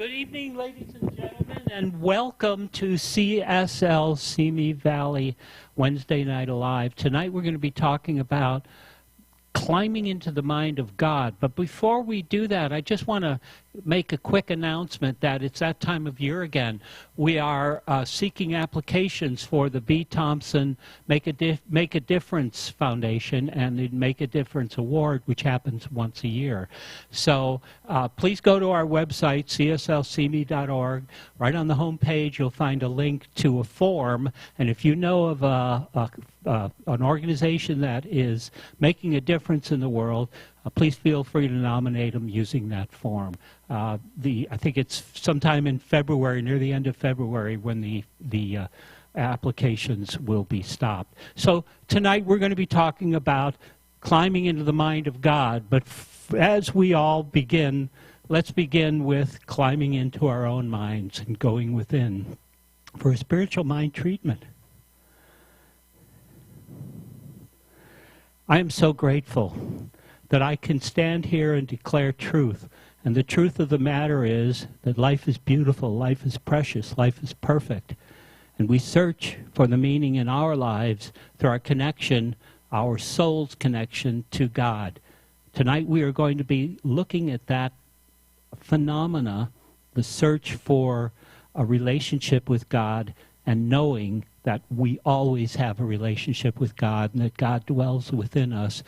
Good evening, ladies and gentlemen, and welcome to CSL Simi Valley Wednesday Night Alive. Tonight we're going to be talking about climbing into the mind of God. But before we do that, I just want to make a quick announcement that it's that time of year again. We are seeking applications for the B. Thompson Make a Difference Foundation and the Make a Difference Award, which happens once a year. So please go to our website, cslcme.org. Right on the home page, you'll find a link to a form. And if you know of an organization that is making a difference in the world, please feel free to nominate them using that form. I think it's sometime in February, near the end of February, when the applications will be stopped. So tonight we're going to be talking about climbing into the mind of God. But as we all begin, let's begin with climbing into our own minds and going within for a spiritual mind treatment. I am so grateful that I can stand here and declare truth. And the truth of the matter is that life is beautiful, life is precious, life is perfect. And we search for the meaning in our lives through our connection, our soul's connection to God. Tonight we are going to be looking at that phenomena, the search for a relationship with God, and knowing that we always have a relationship with God and that God dwells within us,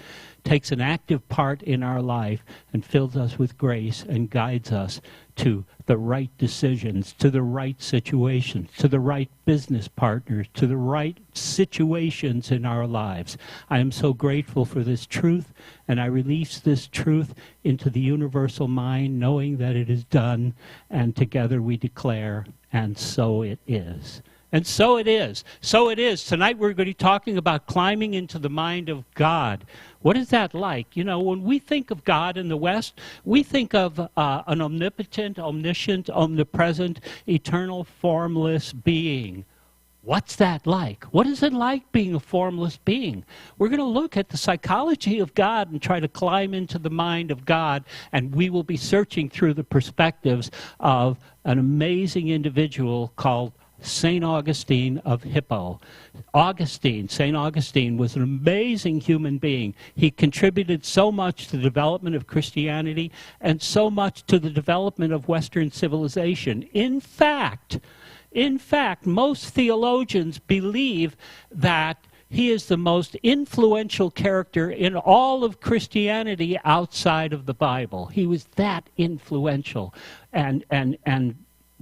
takes an active part in our life and fills us with grace and guides us to the right decisions, to the right situations, to the right business partners, to the right situations in our lives. I am so grateful for this truth, and I release this truth into the universal mind, knowing that it is done, and together we declare, and so it is. And so it is. So it is. Tonight we're going to be talking about climbing into the mind of God. What is that like? You know, when we think of God in the West, we think of an omnipotent, omniscient, omnipresent, eternal, formless being. What's that like? What is it like being a formless being? We're going to look at the psychology of God and try to climb into the mind of God, and we will be searching through the perspectives of an amazing individual called St. Augustine of Hippo. St. Augustine was an amazing human being. He contributed so much to the development of Christianity and so much to the development of Western civilization. In fact, most theologians believe that he is the most influential character in all of Christianity outside of the Bible. He was that influential. And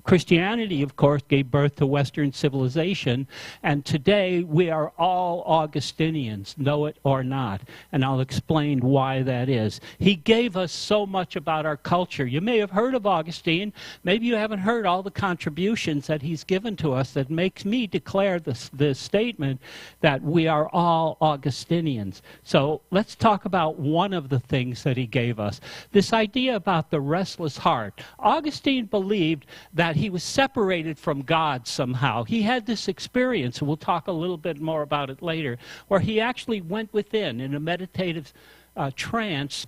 Christianity, of course, gave birth to Western civilization, and today we are all Augustinians, know it or not, and I'll explain why that is. He gave us so much about our culture. You may have heard of Augustine. Maybe you haven't heard all the contributions that he's given to us that makes me declare this statement that we are all Augustinians. So let's talk about one of the things that he gave us, this idea about the restless heart. Augustine believed that he was separated from God somehow. He had this experience, and we'll talk a little bit more about it later, where he actually went within in a meditative trance,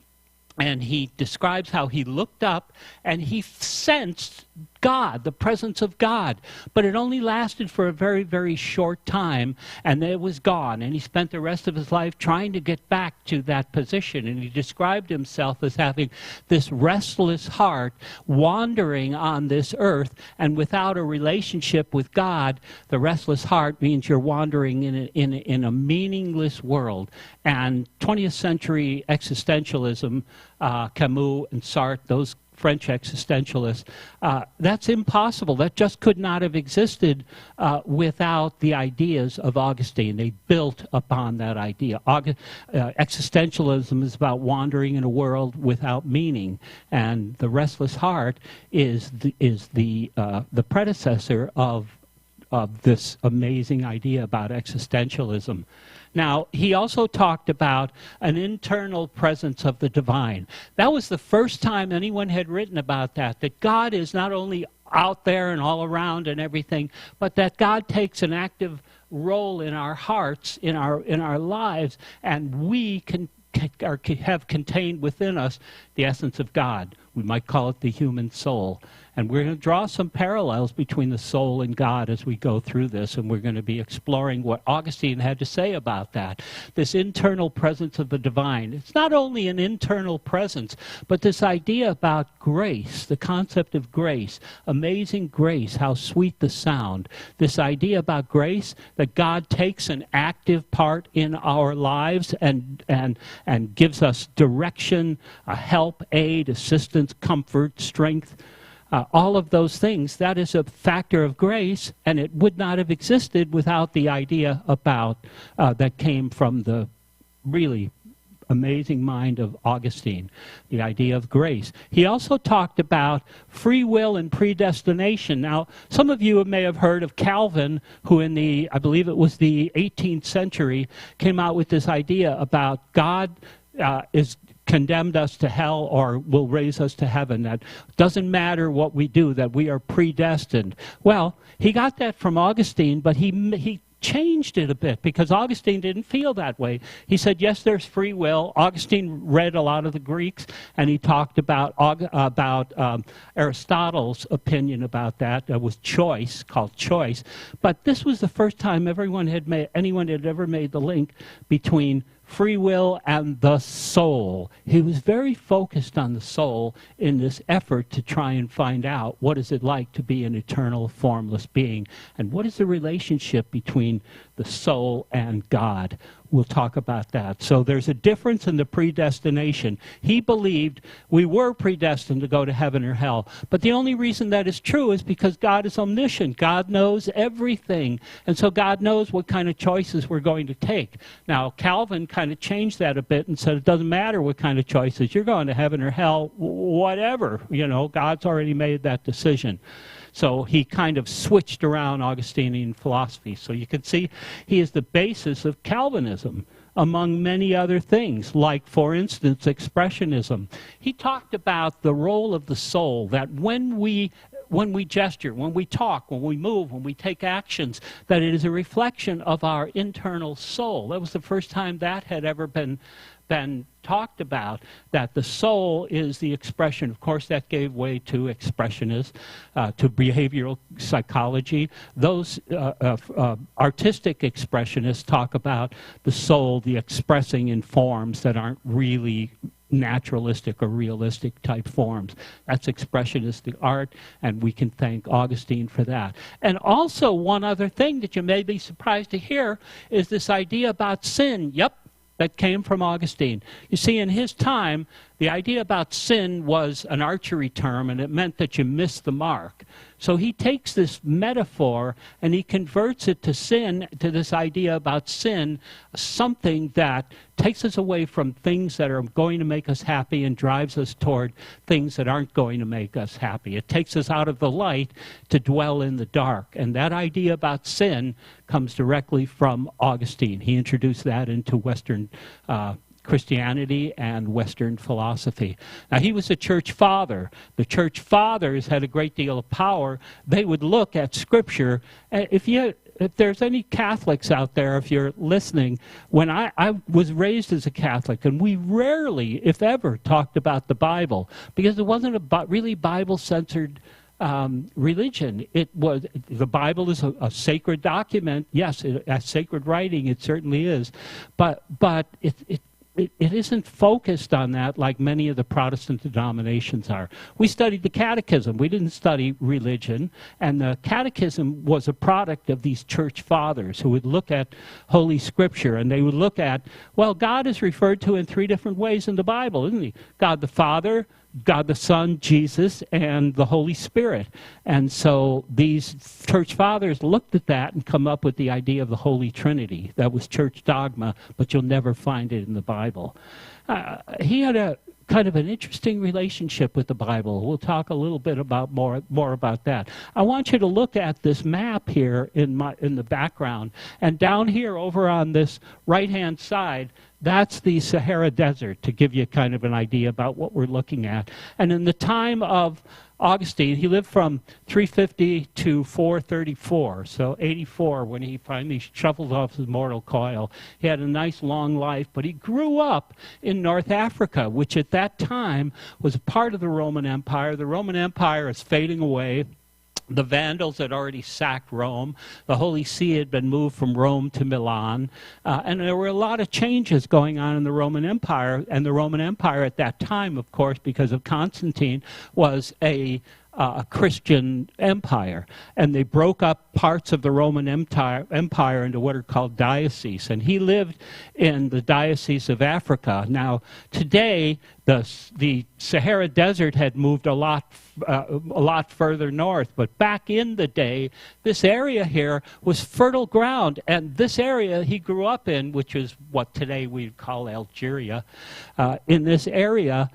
and he describes how he looked up and he sensed God, the presence of God. But it only lasted for a very, very short time, and it was gone. And he spent the rest of his life trying to get back to that position. And he described himself as having this restless heart wandering on this earth, and without a relationship with God, the restless heart means you're wandering in a meaningless world. And 20th century existentialism, Camus and Sartre, those French existentialists, that's impossible. That just could not have existed without the ideas of Augustine. They built upon that idea. Existentialism is about wandering in a world without meaning, and the restless heart is the predecessor of this amazing idea about existentialism. Now, he also talked about an internal presence of the divine. That was the first time anyone had written about that God is not only out there and all around and everything, but that God takes an active role in our hearts, in our lives, and we have contained within us the essence of God. We might call it the human soul. And we're going to draw some parallels between the soul and God as we go through this, and we're going to be exploring what Augustine had to say about that. This internal presence of the divine. It's not only an internal presence, but this idea about grace, the concept of grace, amazing grace, how sweet the sound. This idea about grace, that God takes an active part in our lives and gives us direction, help, aid, assistance, comfort, strength. All of those things, that is a factor of grace, and it would not have existed without the idea about that came from the really amazing mind of Augustine, the idea of grace. He also talked about free will and predestination. Now, some of you may have heard of Calvin, who in the, I believe it was the 18th century, came out with this idea about God is condemned us to hell or will raise us to heaven. That doesn't matter what we do, that we are predestined. Well, he got that from Augustine, but he changed it a bit because Augustine didn't feel that way. He said, yes, there's free will. Augustine read a lot of the Greeks, and he talked about Aristotle's opinion about that. That was choice, called choice. But this was the first time anyone had ever made the link between free will and the soul. He was very focused on the soul in this effort to try and find out what is it like to be an eternal, formless being, and what is the relationship between the soul and God. We'll talk about that. So there's a difference in the predestination. He believed we were predestined to go to heaven or hell. But the only reason that is true is because God is omniscient. God knows everything. And so God knows what kind of choices we're going to take. Now, Calvin kind of changed that a bit and said it doesn't matter what kind of choices. You're going to heaven or hell, whatever. You know, God's already made that decision. So he kind of switched around Augustinian philosophy. So you can see he is the basis of Calvinism, among many other things, like, for instance, expressionism. He talked about the role of the soul, that when we gesture, when we talk, when we move, when we take actions, that it is a reflection of our internal soul. That was the first time that had ever been talked about, that the soul is the expression. Of course, that gave way to expressionists, to behavioral psychology. Those artistic expressionists talk about the soul, the expressing in forms that aren't really naturalistic or realistic type forms. That's expressionistic art, and we can thank Augustine for that. And also, one other thing that you may be surprised to hear is this idea about sin. Yep, that came from Augustine. You see, in his time, the idea about sin was an archery term, and it meant that you missed the mark. So he takes this metaphor and he converts it to sin, to this idea about sin, something that takes us away from things that are going to make us happy and drives us toward things that aren't going to make us happy. It takes us out of the light to dwell in the dark. And that idea about sin comes directly from Augustine. He introduced that into Western Christianity and Western philosophy. Now, he was a church father. The church fathers had a great deal of power. They would look at Scripture. If there's any Catholics out there, if you're listening, when I was raised as a Catholic, and we rarely, if ever, talked about the Bible, because it wasn't a really Bible-centered religion. It was, the Bible is a sacred document. Yes, a sacred writing, it certainly is. But it isn't focused on that like many of the Protestant denominations are. We studied the catechism. We didn't study religion. And the catechism was a product of these church fathers who would look at Holy Scripture, and they would look at, well, God is referred to in three different ways in the Bible, isn't he? God the Father, God the Son, Jesus, and the Holy Spirit. And so these church fathers looked at that and come up with the idea of the Holy Trinity. That was church dogma, but you'll never find it in the Bible. He had a kind of an interesting relationship with the Bible. We'll talk a little bit about more about that. I want you to look at this map here in the background, and down here over on this right-hand side, That's the Sahara Desert, to give you kind of an idea about what we're looking at. And in the time of Augustine, he lived from 350 to 434, so 84 when he finally shuffled off his mortal coil. He had a nice long life, but he grew up in North Africa, which at that time was a part of the Roman Empire. The Roman Empire is fading away. The Vandals had already sacked Rome. The Holy See had been moved from Rome to Milan. And there were a lot of changes going on in the Roman Empire. And the Roman Empire at that time, of course, because of Constantine, was a Christian empire. And they broke up parts of the Roman Empire into what are called dioceses. And he lived in the Diocese of Africa. Now, today, the Sahara Desert had moved a lot further north, but back in the day, this area here was fertile ground, and this area he grew up in, which is what today we'd call Algeria, in this area,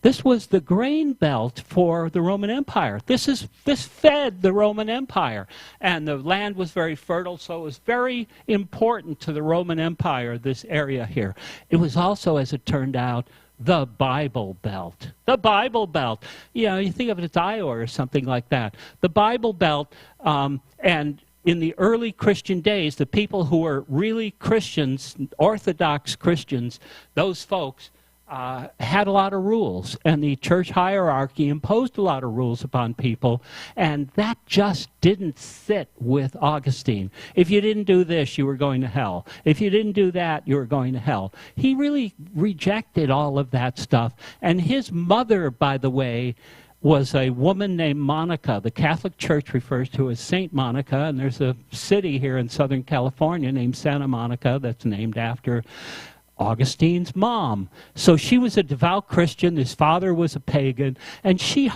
this was the grain belt for the Roman Empire. This fed the Roman Empire, and the land was very fertile, so it was very important to the Roman Empire, this area here. It was also, as it turned out, the Bible Belt. The Bible Belt. You know, you think of it as Iowa or something like that. The Bible Belt, and in the early Christian days, the people who were really Christians, Orthodox Christians, those folks, had a lot of rules, and the church hierarchy imposed a lot of rules upon people, and that just didn't sit with Augustine. If you didn't do this, you were going to hell. If you didn't do that, you were going to hell. He really rejected all of that stuff, and his mother, by the way, was a woman named Monica. The Catholic Church refers to her as Saint Monica, and there's a city here in Southern California named Santa Monica that's named after Augustine's mom. So she was a devout Christian. His father was a pagan. And she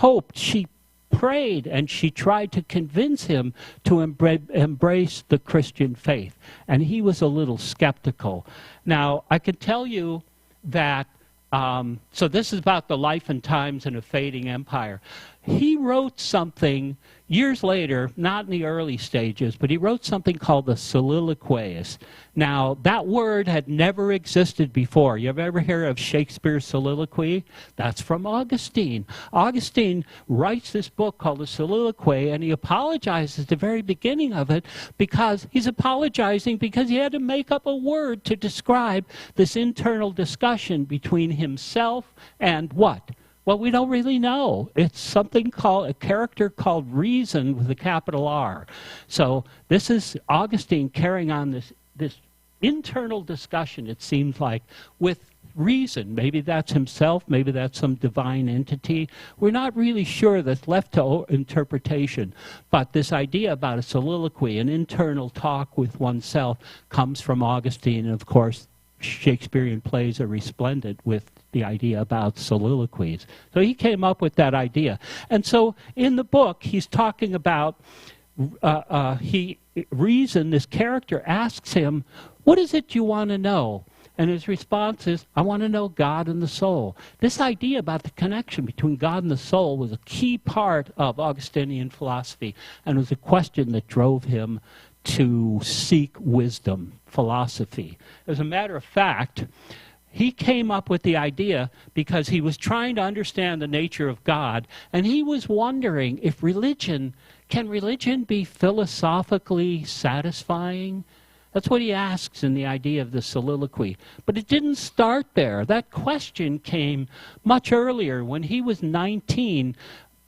prayed, and she tried to convince him to embrace the Christian faith. And he was a little skeptical. Now, I can tell you that, so this is about the life and times in a fading empire. He wrote something years later, not in the early stages, but he wrote something called the Soliloquies. Now, that word had never existed before. You ever hear of Shakespeare's soliloquy? That's from Augustine. Augustine writes this book called the Soliloquy, and he apologizes at the very beginning of it because he's apologizing because he had to make up a word to describe this internal discussion between himself and what? Well, we don't really know. It's something called, a character called reason with a capital R. So this is Augustine carrying on this internal discussion, it seems like, with reason. Maybe that's himself, maybe that's some divine entity. We're not really sure. That's left to interpretation. But this idea about a soliloquy, an internal talk with oneself, comes from Augustine, and of course Shakespearean plays are resplendent with the idea about soliloquies. So he came up with that idea. And so in the book, he's talking about, reason, this character asks him, what is it you want to know? And his response is, I want to know God and the soul. This idea about the connection between God and the soul was a key part of Augustinian philosophy, and was a question that drove him to seek wisdom, philosophy. As a matter of fact, he came up with the idea because he was trying to understand the nature of God, and he was wondering if can religion be philosophically satisfying? That's what he asks in the idea of the soliloquy. But it didn't start there. That question came much earlier. When he was 19,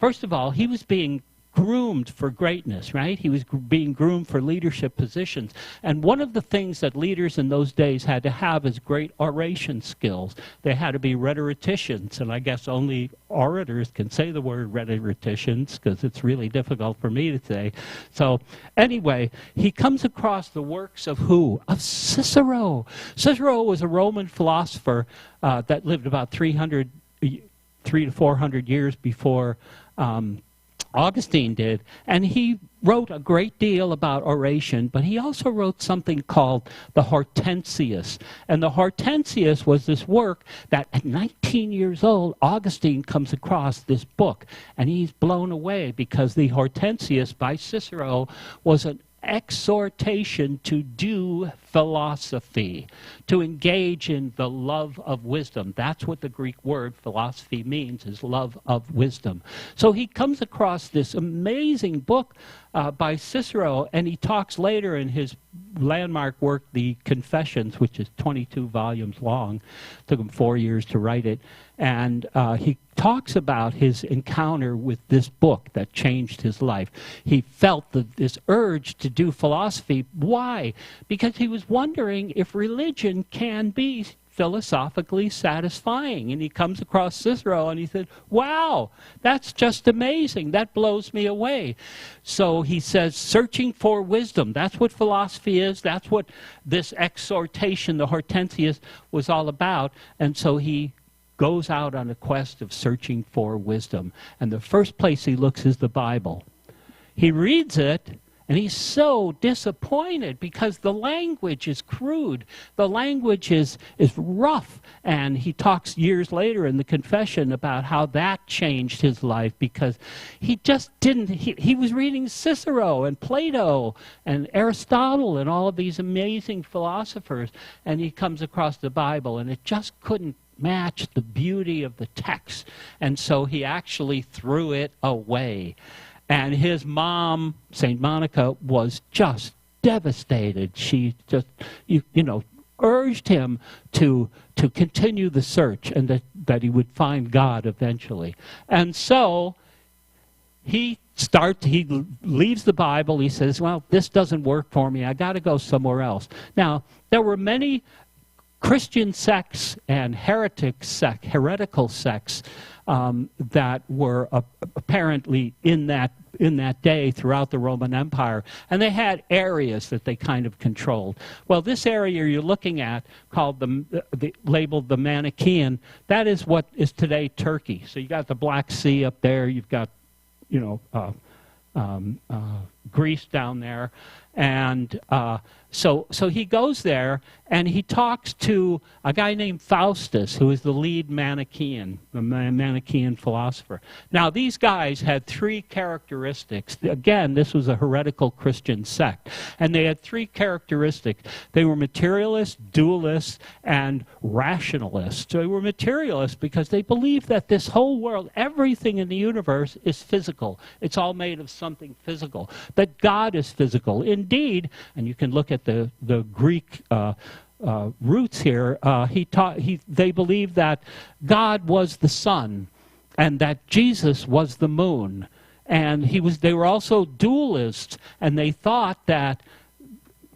first of all, he was being groomed for greatness, right? He was being groomed for leadership positions. And one of the things that leaders in those days had to have is great oration skills. They had to be rhetoricians, and I guess only orators can say the word rhetoricians because it's really difficult for me to say. So anyway, he comes across the works of who? Of Cicero. Cicero was a Roman philosopher that lived about 300 to 400 years before Augustine did, and he wrote a great deal about oration, but he also wrote something called the Hortensius. And the Hortensius was this work that at 19 years old, Augustine comes across this book, and he's blown away because the Hortensius by Cicero was an exhortation to do philosophy, to engage in the love of wisdom. That's what the Greek word philosophy means, is love of wisdom. So he comes across this amazing book by Cicero, and he talks later in his landmark work, The Confessions, which is 22 volumes long. Took him 4 years to write it. And he talks about his encounter with this book that changed his life. He felt this urge to do philosophy. Why? Because he was wondering if religion can be philosophically satisfying. And he comes across Cicero and he said, wow, that's just amazing. That blows me away. So he says, searching for wisdom. That's what philosophy is. That's what this exhortation, the Hortensius, was all about. And so he goes out on a quest of searching for wisdom. And the first place he looks is the Bible. He reads it, and he's so disappointed because the language is crude. The language is rough. And he talks years later in the Confession about how that changed his life, because he just didn't, he was reading Cicero and Plato and Aristotle and all of these amazing philosophers, and he comes across the Bible, and it just couldn't match the beauty of the text. And so he actually threw it away. And his mom, St. Monica, was just devastated. She just, you know, urged him to continue the search, and that he would find God eventually. And so he leaves the Bible. He says, well, this doesn't work for me. I got to go somewhere else. Now, there were many Christian sects and heretical sects that were apparently in that day throughout the Roman Empire, and they had areas that they kind of controlled. Well, this area you're looking at, called labeled the Manichaean, that is what is today Turkey. So you got the Black Sea up there. You've got, you know, Greece down there, and so he goes there and he talks to a guy named Faustus, who is the lead Manichaean, the Manichaean philosopher. Now, these guys had three characteristics. Again, this was a heretical Christian sect, and they had three characteristics. They were materialists, dualists, and rationalists. They were materialists because they believed that this whole world, everything in the universe, is physical. It's all made of something physical. That God is physical. Indeed, and you can look at the Greek roots here, they believed that God was the sun and that Jesus was the moon. And they were also dualists, and they thought that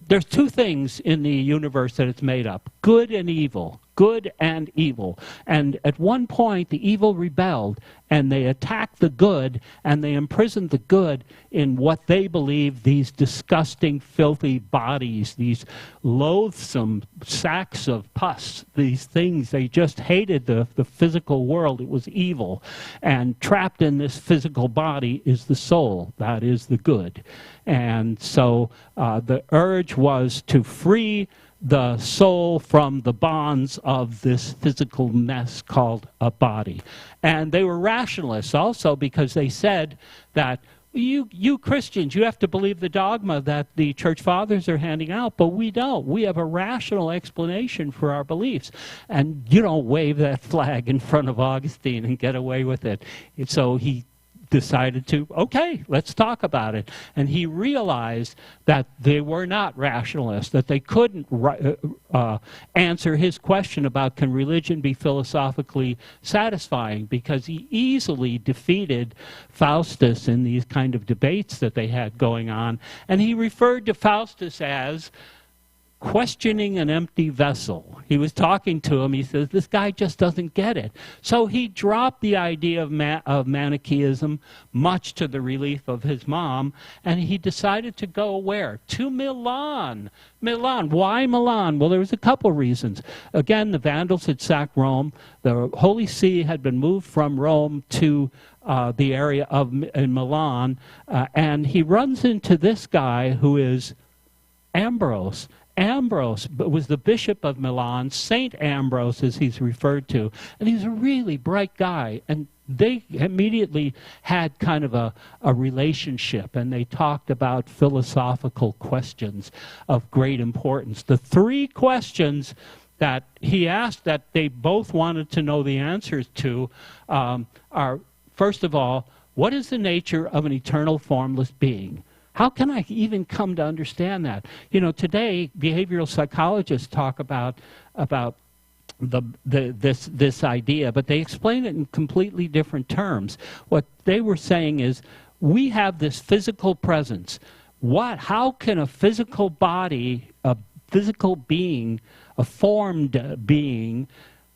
there's two things in the universe that it's made up: good and evil. Good and evil. And at one point, the evil rebelled, and they attacked the good, and they imprisoned the good in what they believed these disgusting, filthy bodies, these loathsome sacks of pus, these things. They just hated the physical world. It was evil. And trapped in this physical body is the soul. That is the good. And so the urge was to free the soul from the bonds of this physical mess called a body. And they were rationalists also, because they said that you Christians, you have to believe the dogma that the church fathers are handing out, but we don't. We have a rational explanation for our beliefs. And you don't wave that flag in front of Augustine and get away with it. And so he decided to, okay, let's talk about it. And he realized that they were not rationalists, that they couldn't answer his question about can religion be philosophically satisfying, because he easily defeated Faustus in these kind of debates that they had going on. And he referred to Faustus as questioning an empty vessel. He was talking to him. He says, this guy just doesn't get it. So he dropped the idea of Manichaeism, much to the relief of his mom, and he decided to go where? To Milan. Milan. Why Milan? Well, there was a couple reasons. Again, the Vandals had sacked Rome. The Holy See had been moved from Rome to the area in Milan, and he runs into this guy who is Ambrose. Ambrose was the bishop of Milan, Saint Ambrose as he's referred to, and he's a really bright guy. And they immediately had kind of a relationship, and they talked about philosophical questions of great importance. The three questions that he asked that they both wanted to know the answers to are, first of all, what is the nature of an eternal formless being? How can I even come to understand that? You know, today behavioral psychologists talk about this idea, but they explain it in completely different terms. What they were saying is, we have this physical presence. How can a physical body, a physical being, a formed being,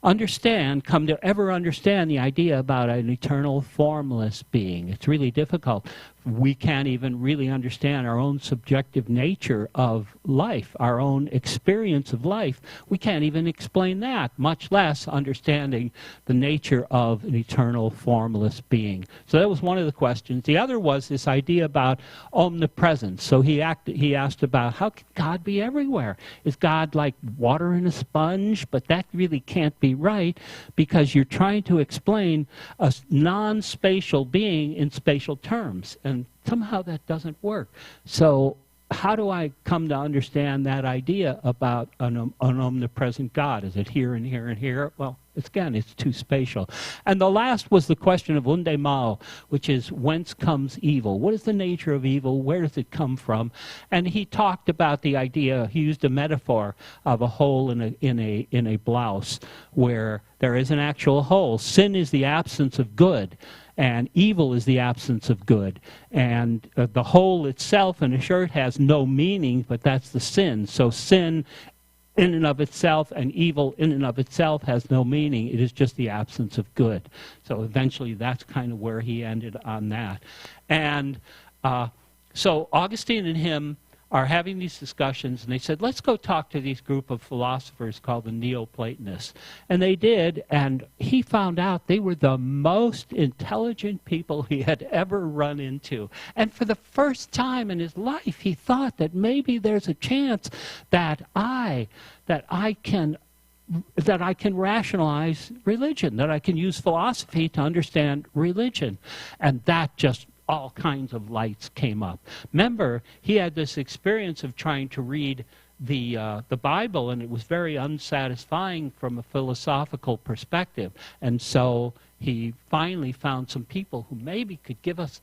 come to ever understand the idea about an eternal formless being? It's really difficult. We can't even really understand our own subjective nature of life, our own experience of life. We can't even explain that, much less understanding the nature of an eternal formless being. So that was one of the questions. The other was this idea about omnipresence. So he asked about, how can God be everywhere? Is God like water in a sponge? But that really can't be right, because you're trying to explain a non-spatial being in spatial terms. And somehow that doesn't work. So how do I come to understand that idea about an omnipresent God? Is it here and here and here? Well, it's too spatial. And the last was the question of unde mal, which is, whence comes evil? What is the nature of evil? Where does it come from? And he talked about the idea, he used a metaphor of a hole in a blouse, where there is an actual hole. Sin is the absence of good, and evil is the absence of good. And the hole itself in a shirt has no meaning, but that's the sin. So sin in and of itself and evil in and of itself has no meaning. It is just the absence of good. So eventually that's kind of where he ended on that. And so Augustine and him are having these discussions, and they said, let's go talk to these group of philosophers called the Neoplatonists. And they did, and he found out they were the most intelligent people he had ever run into. And for the first time in his life, he thought that maybe there's a chance that I can rationalize religion, that I can use philosophy to understand religion. And that just all kinds of lights came up. Remember, he had this experience of trying to read the Bible, and it was very unsatisfying from a philosophical perspective. And so he finally found some people who maybe could give it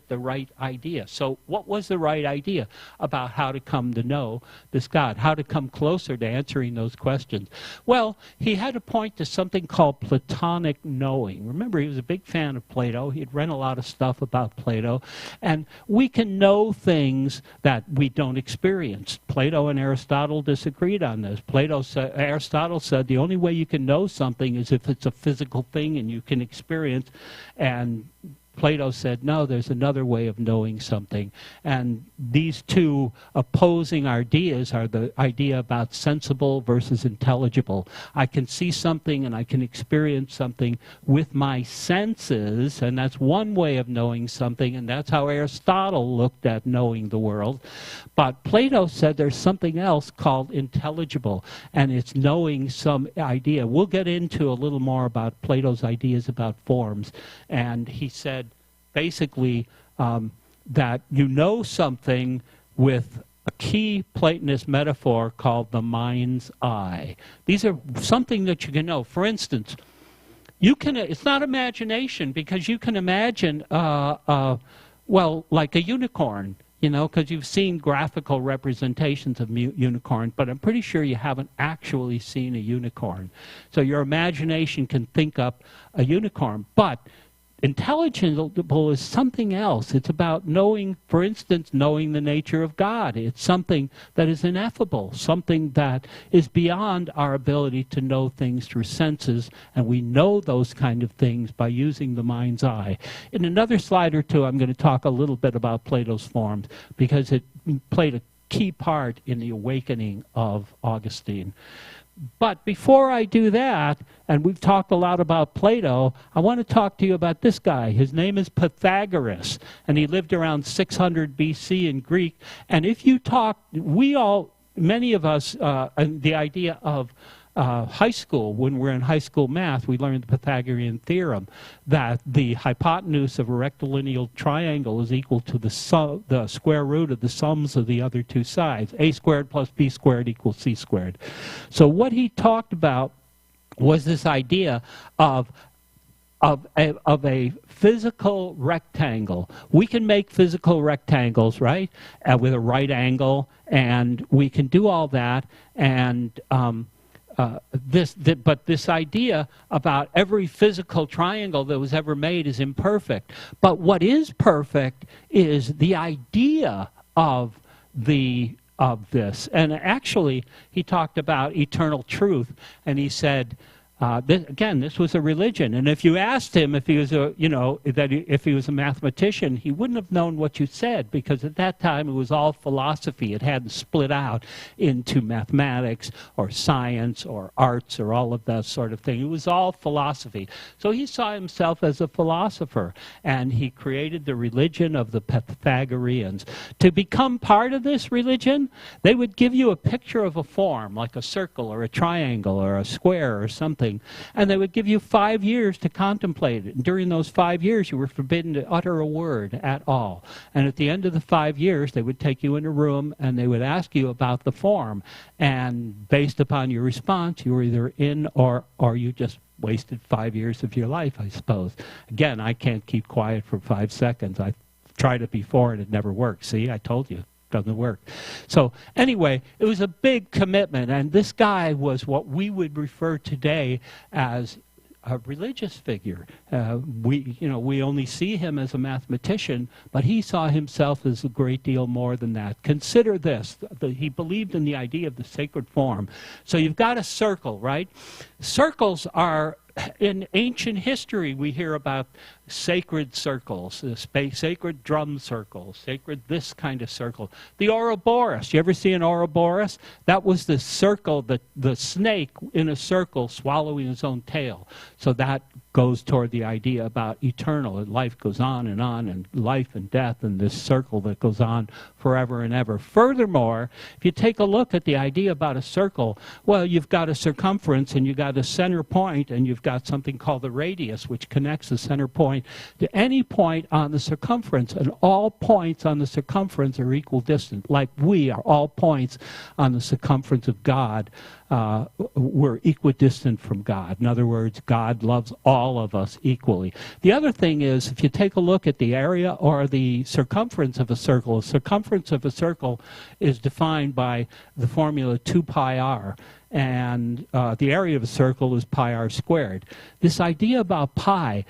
the right idea. So what was the right idea about how to come to know this God, how to come closer to answering those questions? Well, he had to point to something called Platonic knowing. Remember, he was a big fan of Plato. He had read a lot of stuff about Plato. And we can know things that we don't experience. Plato and Aristotle disagreed on this. Aristotle said the only way you can know something is if it's a physical thing and you can experience, and Plato said, no, there's another way of knowing something. And these two opposing ideas are the idea about sensible versus intelligible. I can see something and I can experience something with my senses, and that's one way of knowing something, and that's how Aristotle looked at knowing the world. But Plato said there's something else called intelligible, and it's knowing some idea. We'll get into a little more about Plato's ideas about forms. And he said, basically, that you know something with a key Platonist metaphor called the mind's eye. These are something that you can know. For instance, it's not imagination, because you can imagine, well, like a unicorn, you know, because you've seen graphical representations of unicorn, but I'm pretty sure you haven't actually seen a unicorn. So your imagination can think up a unicorn, but intelligible is something else. It's about knowing, for instance, knowing the nature of God. It's something that is ineffable, something that is beyond our ability to know things through senses, and we know those kind of things by using the mind's eye. In another slide or two, I'm going to talk a little bit about Plato's forms, because it played a key part in the awakening of Augustine. But before I do that, and we've talked a lot about Plato, I want to talk to you about this guy. His name is Pythagoras, and he lived around 600 BC in Greek. And if you talk, many of us, the idea of high school, when we're in high school math, we learned the Pythagorean theorem that the hypotenuse of a rectilineal triangle is equal to the square root of the sums of the other two sides. A squared plus B squared equals C squared. So what he talked about was this idea of a physical rectangle. We can make physical rectangles, right, with a right angle, and we can do all that. And but this idea about every physical triangle that was ever made is imperfect. But what is perfect is the idea of this. And actually, he talked about eternal truth, and he said, again, this was a religion, and if you asked him if he was if he was a mathematician, he wouldn't have known what you said, because at that time it was all philosophy. It hadn't split out into mathematics or science or arts or all of that sort of thing. It was all philosophy. So he saw himself as a philosopher, and he created the religion of the Pythagoreans. To become part of this religion, they would give you a picture of a form, like a circle or a triangle or a square or something, and they would give you 5 years to contemplate it. And during those 5 years, you were forbidden to utter a word at all. And at the end of the 5 years, they would take you in a room and they would ask you about the form. And based upon your response, you were either in or you just wasted 5 years of your life, I suppose. Again, I can't keep quiet for 5 seconds. I tried it before and it never worked. See, I told you. Doesn't work. So anyway, it was a big commitment, and this guy was what we would refer today as a religious figure. We only see him as a mathematician, but he saw himself as a great deal more than that. Consider this. He believed in the idea of the sacred form. So you've got a circle, right? Circles are, in ancient history, we hear about sacred circles, sacred drum circles, sacred this kind of circle. The Ouroboros, you ever see an Ouroboros? That was the circle, the snake in a circle swallowing his own tail. So that goes toward the idea about eternal, and life goes on, and life and death, and this circle that goes on forever and ever. Furthermore, if you take a look at the idea about a circle, well, you've got a circumference, and you've got a center point, and you've got something called the radius, which connects the center point to any point on the circumference, and all points on the circumference are equal distant. Like we are all points on the circumference of God. We're equidistant from God. In other words, God loves all of us equally. The other thing is, if you take a look at the area or the circumference of a circle is defined by the formula 2 pi r. And the area of a circle is pi r squared. This idea about pi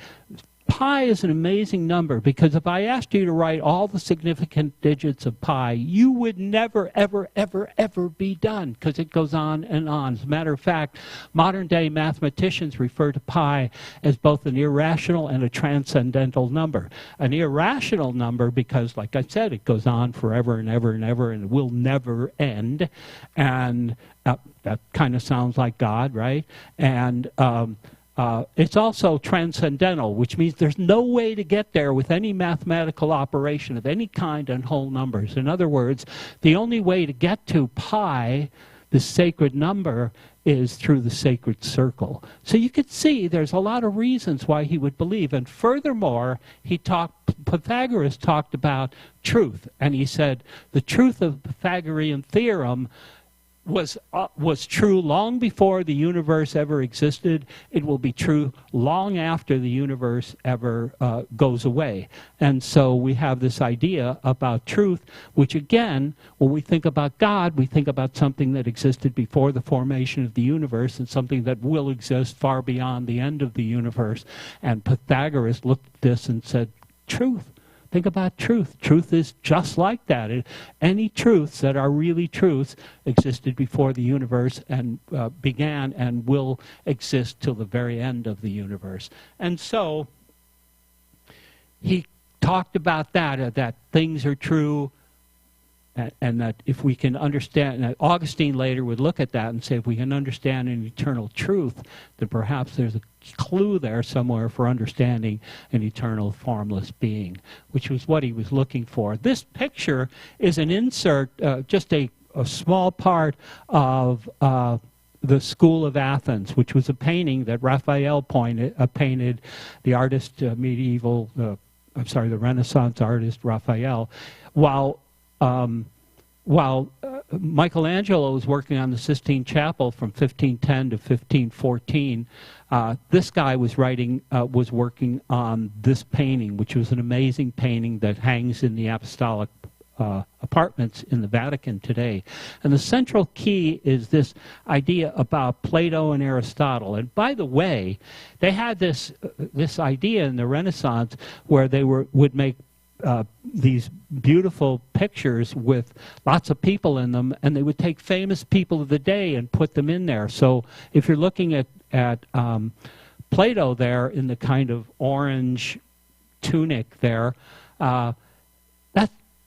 is an amazing number, because if I asked you to write all the significant digits of pi, you would never, ever, ever, ever be done, because it goes on and on. As a matter of fact, modern-day mathematicians refer to pi as both an irrational and a transcendental number. An irrational number because, like I said, it goes on forever and ever and ever and will never end. And that kind of sounds like God, right? And it's also transcendental, which means there's no way to get there with any mathematical operation of any kind on whole numbers. In other words, the only way to get to pi, the sacred number, is through the sacred circle. So you could see there's a lot of reasons why he would believe. And furthermore, Pythagoras talked about truth, and he said the truth of the Pythagorean theorem was true long before the universe ever existed. It will be true long after the universe ever goes away. And so we have this idea about truth, which again, when we think about God, we think about something that existed before the formation of the universe and something that will exist far beyond the end of the universe. And Pythagoras looked at this and said, truth. Think about truth. Truth is just like that. Any truths that are really truths existed before the universe and began and will exist till the very end of the universe. And so he talked about that things are true, and that if we can understand, and Augustine later would look at that and say, if we can understand an eternal truth, then perhaps there's a clue there somewhere for understanding an eternal formless being, which was what he was looking for. This picture is an insert, just a small part of the School of Athens, which was a painting that Raphael painted, the artist, the Renaissance artist Raphael, while Michelangelo was working on the Sistine Chapel from 1510 to 1514, this guy was working on this painting, which was an amazing painting that hangs in the apostolic apartments in the Vatican today. And the central key is this idea about Plato and Aristotle. And by the way, they had this idea in the Renaissance where they would make these beautiful pictures with lots of people in them, and they would take famous people of the day and put them in there. So if you're looking at Plato there in the kind of orange tunic there,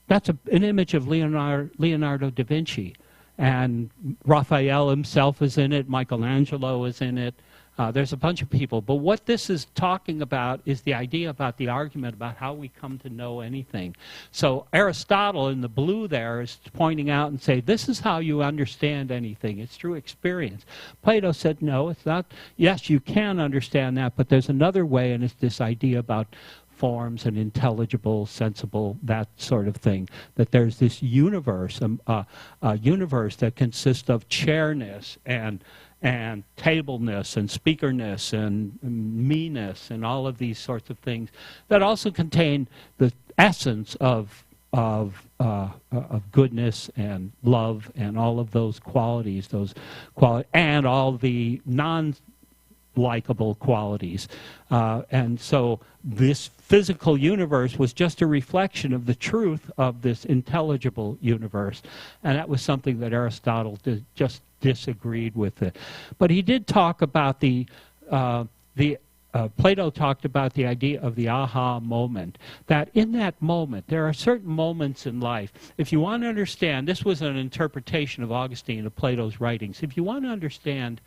that's an image of Leonardo da Vinci. And Raphael himself is in it, Michelangelo is in it. There's a bunch of people. But what this is talking about is the idea about the argument about how we come to know anything. So Aristotle in the blue there is pointing out and saying, this is how you understand anything. It's through experience. Plato said, no, it's not. Yes, you can understand that, but there's another way, and it's this idea about forms and intelligible, sensible, that sort of thing. That there's this universe, a universe that consists of chairness and tableness and speakerness and me-ness and all of these sorts of things that also contain the essence of goodness and love and all of those qualities, and all the non-likable qualities. And so this physical universe was just a reflection of the truth of this intelligible universe. And that was something that Aristotle just disagreed with it. But he did talk about Plato talked about the idea of the aha moment, that in that moment, there are certain moments in life. If you want to understand, this was an interpretation of Augustine of Plato's writings. If you want to understand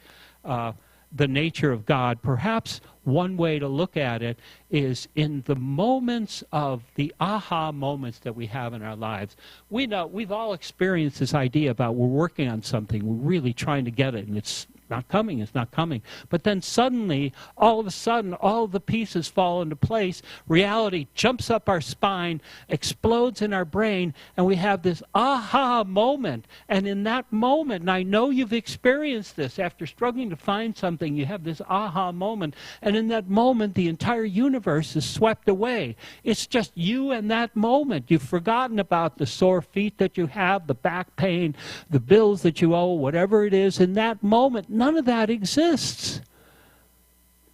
the nature of God, perhaps one way to look at it is in the moments of the aha moments that we have in our lives. We know, we've all experienced this idea about we're working on something, we're really trying to get it, and it's not coming, it's not coming. But then suddenly, all of a sudden, all the pieces fall into place. Reality jumps up our spine, explodes in our brain, and we have this aha moment. And in that moment, and I know you've experienced this, after struggling to find something, you have this aha moment. And in that moment, the entire universe is swept away. It's just you and that moment. You've forgotten about the sore feet that you have, the back pain, the bills that you owe, whatever it is. In that moment, none of that exists.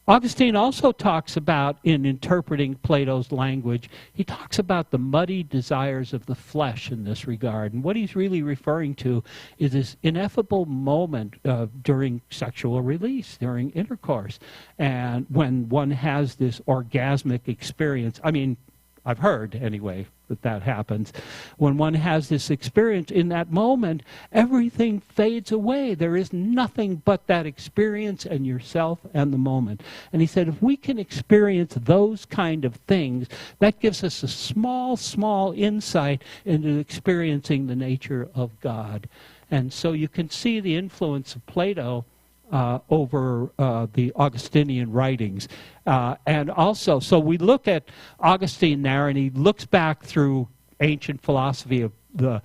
Augustine also talks about, in interpreting Plato's language, he talks about the muddy desires of the flesh in this regard. And what he's really referring to is this ineffable moment during sexual release, during intercourse. And when one has this orgasmic experience, I mean, I've heard, anyway, that happens. When one has this experience, in that moment, everything fades away. There is nothing but that experience and yourself and the moment. And he said, if we can experience those kind of things, that gives us a small, small insight into experiencing the nature of God. And so you can see the influence of Plato over the Augustinian writings. And also, so we look at Augustine there, and he looks back through ancient philosophy of the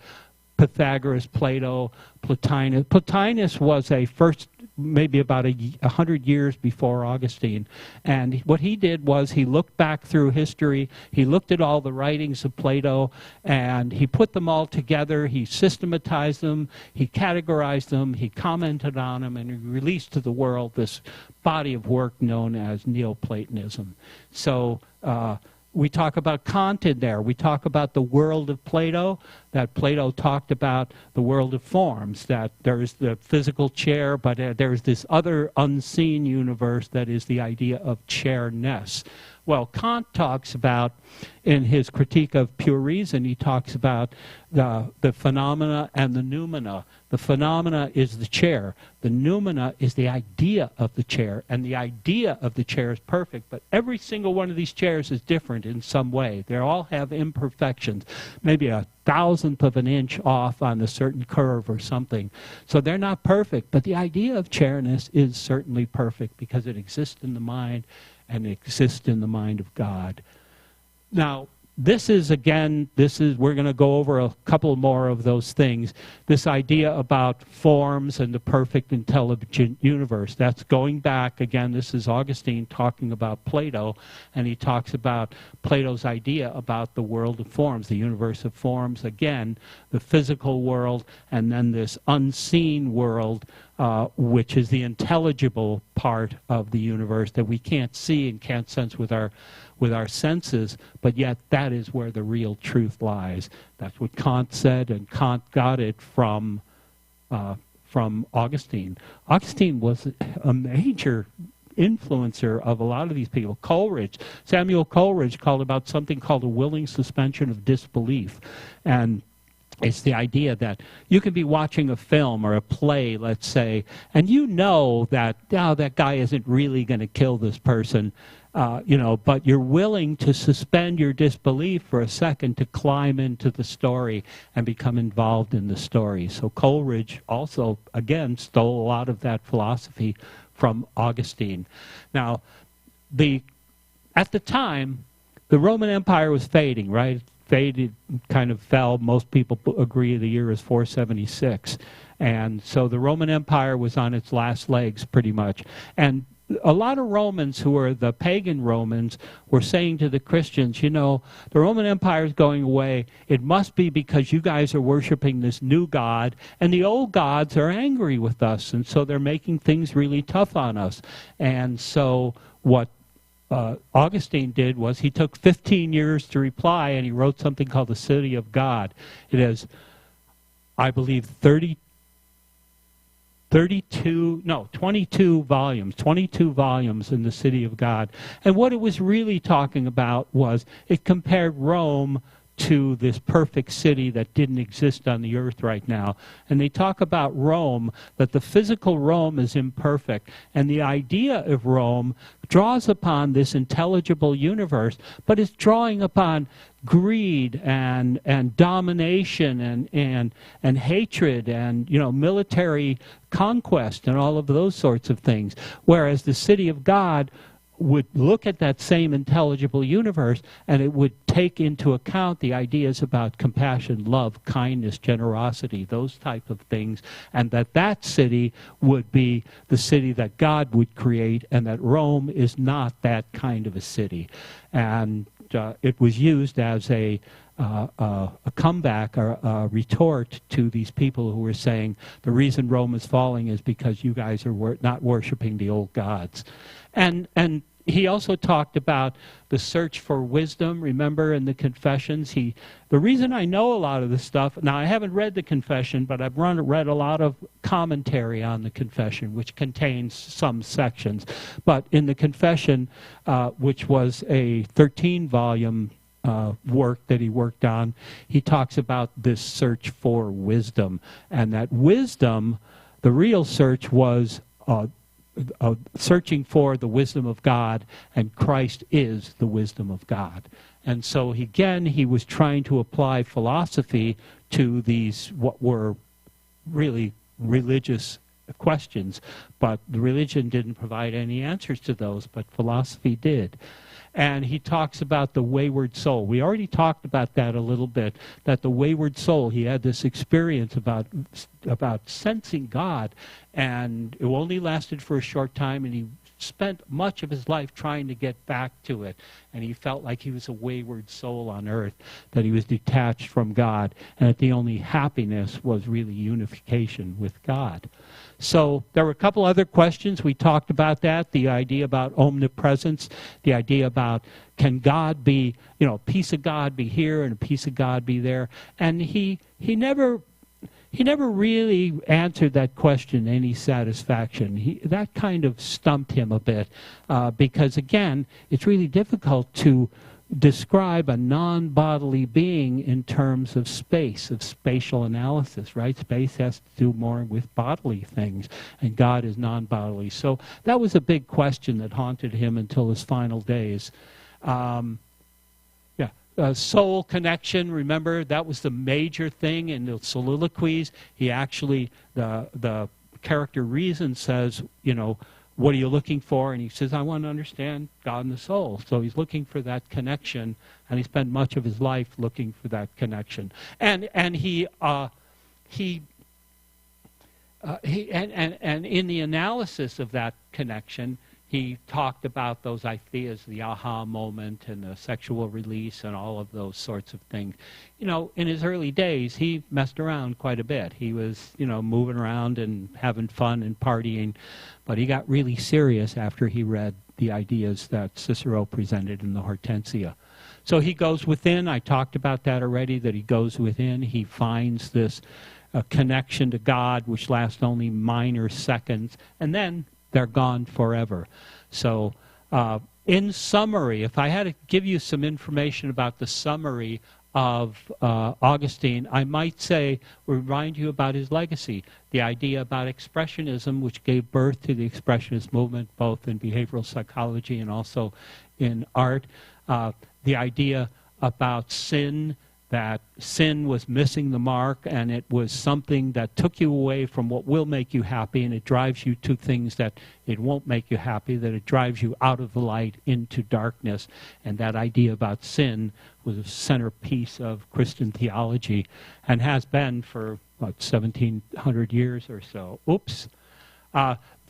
Pythagoras, Plato, Plotinus. Plotinus was maybe about 100 years before Augustine. And what he did was he looked back through history, he looked at all the writings of Plato, and he put them all together, he systematized them, he categorized them, he commented on them, and he released to the world this body of work known as Neoplatonism. So we talk about Kant in there. We talk about the world of Plato, that Plato talked about the world of forms, that there's the physical chair, but there's this other unseen universe that is the idea of chairness. Well, Kant talks about, in his critique of pure reason, he talks about the phenomena and the noumena. The phenomena is the chair. The noumena is the idea of the chair. And the idea of the chair is perfect, but every single one of these chairs is different in some way. They all have imperfections. Maybe a thousandth of an inch off on a certain curve or something. So they're not perfect, but the idea of chairness is certainly perfect because it exists in the mind and it exists in the mind of God. Now, this is, we're going to go over a couple more of those things. This idea about forms and the perfect intelligent universe. That's going back, again, this is Augustine talking about Plato, and he talks about Plato's idea about the world of forms, the universe of forms, again, the physical world, and then this unseen world, which is the intelligible part of the universe that we can't see and can't sense with our senses, but yet that is where the real truth lies. That's what Kant said, and Kant got it from Augustine. Augustine was a major influencer of a lot of these people. Coleridge, Samuel Coleridge called about something called a willing suspension of disbelief. And it's the idea that you can be watching a film or a play, let's say, and you know that, oh, that guy isn't really going to kill this person, but you're willing to suspend your disbelief for a second to climb into the story and become involved in the story. So Coleridge also, again, stole a lot of that philosophy from Augustine. Now, at the time, the Roman Empire was fading, right? Faded, kind of fell. Most people agree the year is 476. And so the Roman Empire was on its last legs pretty much. And a lot of Romans who were the pagan Romans were saying to the Christians, you know, the Roman Empire is going away. It must be because you guys are worshiping this new God, and the old gods are angry with us, and so they're making things really tough on us. And so what Augustine did was he took 15 years to reply, and he wrote something called the City of God. It has, I believe, 22 volumes in the City of God. And what it was really talking about was it compared Rome to this perfect city that didn't exist on the earth right now. And they talk about Rome, that the physical Rome is imperfect. And the idea of Rome draws upon this intelligible universe, but it's drawing upon greed and domination and hatred and, military conquest and all of those sorts of things. Whereas the City of God would look at that same intelligible universe, and it would take into account the ideas about compassion, love, kindness, generosity, those type of things, and that city would be the city that God would create, and that Rome is not that kind of a city. And it was used as a comeback or a retort to these people who were saying the reason Rome is falling is because you guys are not worshiping the old gods. And he also talked about the search for wisdom. Remember in the Confessions, the reason I know a lot of this stuff, now I haven't read the Confession, but I've read a lot of commentary on the Confession, which contains some sections. But in the Confession, which was a 13-volume work that he worked on, he talks about this search for wisdom. And that wisdom, the real search was searching for the wisdom of God, and Christ is the wisdom of God. And so he was trying to apply philosophy to these what were really religious questions, but the religion didn't provide any answers to those, but philosophy did. And he talks about the wayward soul. We already talked about that a little bit, that the wayward soul, he had this experience about sensing God, and it only lasted for a short time, and he spent much of his life trying to get back to it. And he felt like he was a wayward soul on earth, that he was detached from God, and that the only happiness was really unification with God. So there were a couple other questions. We talked about that, the idea about omnipresence, the idea about can God be, a piece of God be here and a piece of God be there. And he never really answered that question in any satisfaction. That kind of stumped him a bit because, again, it's really difficult to describe a non-bodily being in terms of space, of spatial analysis, right? Space has to do more with bodily things, and God is non-bodily. So that was a big question that haunted him until his final days. soul connection, remember, that was the major thing in the soliloquies. He actually, the character Reason says, you know, what are you looking for? And he says, I want to understand God and the soul. So he's looking for that connection, and he spent much of his life looking for that connection. And in the analysis of that connection, he talked about those ideas, the aha moment and the sexual release and all of those sorts of things. You know, in his early days, he messed around quite a bit. He was, you know, moving around and having fun and partying, but he got really serious after he read the ideas that Cicero presented in the Hortensia. So he goes within. I talked about that already, that he goes within. He finds this connection to God, which lasts only minor seconds, and then they're gone forever. So in summary, if I had to give you some information about the summary of Augustine, I might say, remind you about his legacy, the idea about expressionism, which gave birth to the expressionist movement, both in behavioral psychology and also in art, the idea about sin, that sin was missing the mark, and it was something that took you away from what will make you happy, and it drives you to things that it won't make you happy, that it drives you out of the light into darkness. And that idea about sin was a centerpiece of Christian theology, and has been for about 1,700 years or so. Oops.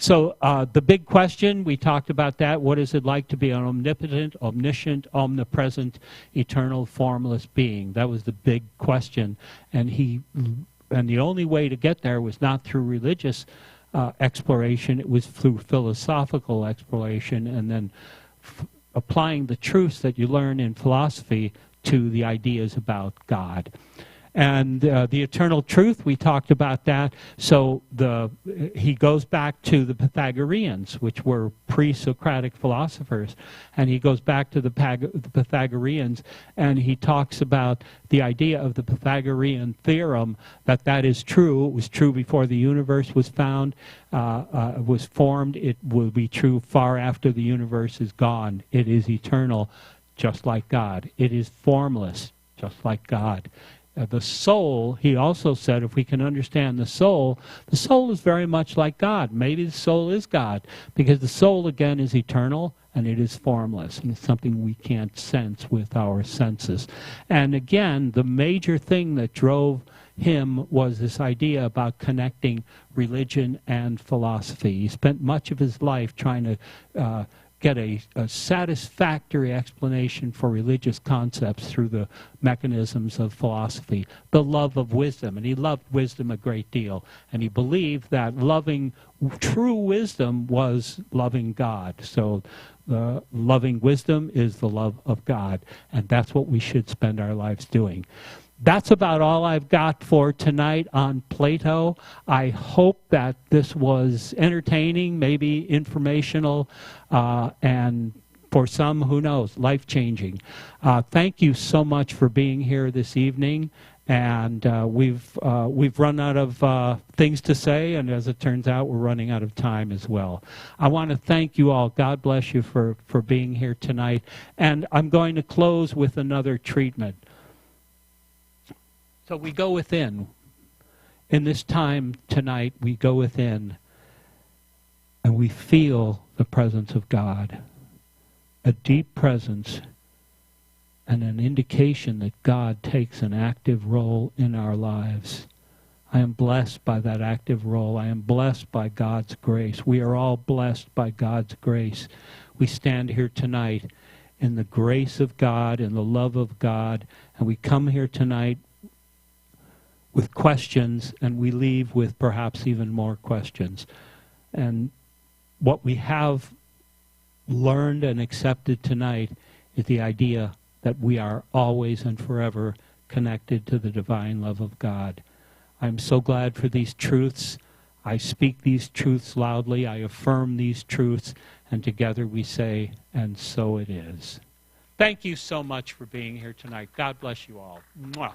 So the big question, we talked about that. What is it like to be an omnipotent, omniscient, omnipresent, eternal, formless being? That was the big question. And the only way to get there was not through religious exploration. It was through philosophical exploration, and then applying the truths that you learn in philosophy to the ideas about God. And the eternal truth, we talked about that. So he goes back to the Pythagoreans, which were pre-Socratic philosophers. And he goes back to the Pythagoreans, and he talks about the idea of the Pythagorean theorem, that is true. It was true before the universe was found, was formed. It will be true far after the universe is gone. It is eternal, just like God. It is formless, just like God. The soul, he also said, if we can understand the soul is very much like God. Maybe the soul is God, because the soul, again, is eternal, and it is formless, and it's something we can't sense with our senses. And again, the major thing that drove him was this idea about connecting religion and philosophy. He spent much of his life trying to get a satisfactory explanation for religious concepts through the mechanisms of philosophy, the love of wisdom. And he loved wisdom a great deal. And he believed that loving true wisdom was loving God. So loving wisdom is the love of God. And that's what we should spend our lives doing. That's about all I've got for tonight on Plato. I hope that this was entertaining, maybe informational, and for some, who knows, life-changing. Thank you so much for being here this evening. And we've run out of things to say, and as it turns out, we're running out of time as well. I want to thank you all. God bless you for being here tonight. And I'm going to close with another treatment. So we go within. In this time tonight, we go within, and we feel the presence of God, a deep presence, and an indication that God takes an active role in our lives. I am blessed by that active role. I am blessed by God's grace. We are all blessed by God's grace. We stand here tonight in the grace of God, in the love of God, and we come here tonight with questions, and we leave with perhaps even more questions. And what we have learned and accepted tonight is the idea that we are always and forever connected to the divine love of God. I'm so glad for these truths. I speak these truths loudly. I affirm these truths. And together we say, and so it is. Thank you so much for being here tonight. God bless you all. Mwah.